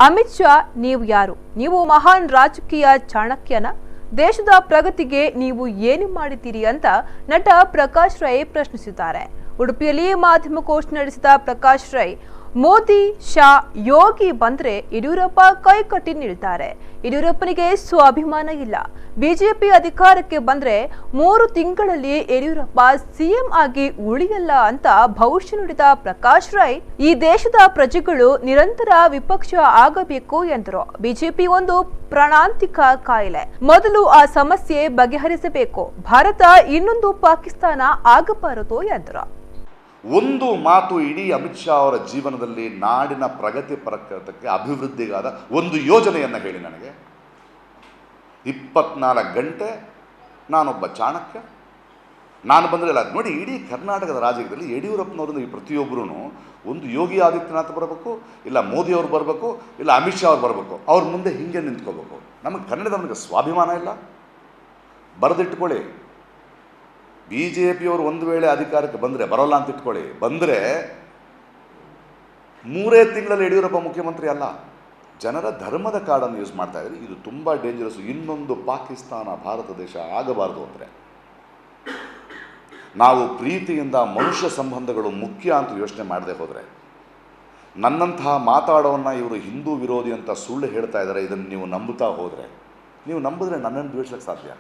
ಅಮಿತ್ ಶಾ, ನೀವು ಯಾರು? ನೀವು ಮಹಾನ್ ರಾಜಕೀಯ ಚಾಣಕ್ಯನ? ದೇಶದ ಪ್ರಗತಿಗೆ ನೀವು ಏನು ಮಾಡಿದ್ದೀರಿ ಅಂತ ನಟ ಪ್ರಕಾಶ್ ರೈ ಪ್ರಶ್ನಿಸಿದ್ದಾರೆ. ಉಡುಪಿಯಲ್ಲಿ ಮಾಧ್ಯಮಗೋಷ್ಠಿ ನಡೆಸಿದ ಪ್ರಕಾಶ್ ರೈ, ಮೋದಿ, ಶಾ, ಯೋಗಿ ಬಂದ್ರೆ ಯಡಿಯೂರಪ್ಪ ಕೈಕಟ್ಟಿ ನಿಲ್ತಾರೆ. ಯಡಿಯೂರಪ್ಪನಿಗೆ ಸ್ವಾಭಿಮಾನ ಇಲ್ಲ. ಬಿಜೆಪಿ ಅಧಿಕಾರಕ್ಕೆ ಬಂದ್ರೆ 3 ತಿಂಗಳಲ್ಲಿ ಯಡಿಯೂರಪ್ಪ ಸಿಎಂ ಆಗಿ ಉಳಿಯಲ್ಲ ಅಂತ ಭವಿಷ್ಯ ನುಡಿದ ಪ್ರಕಾಶ್ ರೈ, ಈ ದೇಶದ ಪ್ರಜೆಗಳು ನಿರಂತರ ವಿಪಕ್ಷ ಆಗಬೇಕು ಎಂದರು. ಬಿಜೆಪಿ ಒಂದು ಪ್ರಾಣಾಂತಿಕ ಕಾಯಿಲೆ. ಮೊದಲು ಆ ಸಮಸ್ಯೆ ಬಗೆಹರಿಸಬೇಕು. ಭಾರತ ಇನ್ನೊಂದು ಪಾಕಿಸ್ತಾನ ಆಗಬಾರದು ಎಂದರು. ಒಂದು ಮಾತು ಇಡೀ ಅಮಿತ್ ಶಾ ಅವರ ಜೀವನದಲ್ಲಿ ನಾಡಿನ ಪ್ರಗತಿ ಪರಕ್ಕೆ ಅಭಿವೃದ್ಧಿಗಾದ ಒಂದು ಯೋಜನೆಯನ್ನು ಹೇಳಿ ನನಗೆ. 24 ಗಂಟೆ ನಾನೊಬ್ಬ ಚಾಣಕ್ಯ, ನಾನು ಬಂದರೆ ಇಲ್ಲ ನೋಡಿ. ಇಡೀ ಕರ್ನಾಟಕದ ರಾಜ್ಯದಲ್ಲಿ ಯಡಿಯೂರಪ್ಪನವ್ರಿಂದ ಈ ಪ್ರತಿಯೊಬ್ಬರೂ ಒಂದು ಯೋಗಿ ಆದಿತ್ಯನಾಥ್ ಬರಬೇಕು, ಇಲ್ಲ ಮೋದಿಯವ್ರು ಬರಬೇಕು, ಇಲ್ಲ ಅಮಿತ್ ಶಾ ಅವ್ರು ಬರಬೇಕು. ಅವ್ರ ಮುಂದೆ ಹಿಂಗೆ ನಿಂತ್ಕೋಬೇಕು. ನಮಗೆ ಕನ್ನಡದವನಿಗೆ ಸ್ವಾಭಿಮಾನ ಇಲ್ಲ. ಬರೆದಿಟ್ಕೊಳ್ಳಿ, ಬಿ ಜೆ ಪಿಯವರು ಒಂದು ವೇಳೆ ಅಧಿಕಾರಕ್ಕೆ ಬಂದರೆ, ಬರೋಲ್ಲ ಅಂತ ಇಟ್ಕೊಳ್ಳಿ, ಬಂದರೆ 3 ತಿಂಗಳಲ್ಲಿ ಯಡಿಯೂರಪ್ಪ ಮುಖ್ಯಮಂತ್ರಿ ಅಲ್ಲ. ಜನರ ಧರ್ಮದ ಕಾರ್ಡನ್ನು ಯೂಸ್ ಮಾಡ್ತಾ ಇದ್ದಾರೆ. ಇದು ತುಂಬ ಡೇಂಜರಸ್. ಇನ್ನೊಂದು ಪಾಕಿಸ್ತಾನ ಭಾರತ ದೇಶ ಆಗಬಾರ್ದು ಅಂದರೆ ನಾವು ಪ್ರೀತಿಯಿಂದ ಮನುಷ್ಯ ಸಂಬಂಧಗಳು ಮುಖ್ಯ ಅಂತ ಯೋಚನೆ ಮಾಡದೆ ಹೋದರೆ, ನನ್ನಂತಹ ಮಾತಾಡೋನ್ನ ಇವರು ಹಿಂದೂ ವಿರೋಧಿ ಅಂತ ಸುಳ್ಳು ಹೇಳ್ತಾ ಇದ್ದಾರೆ, ಇದನ್ನು ನೀವು ನಂಬುತ್ತಾ ಹೋದರೆ, ನೀವು ನಂಬಿದ್ರೆ ನನ್ನನ್ನು ದ್ವೇಷಕ್ಕೆ ಸಾಧ್ಯ.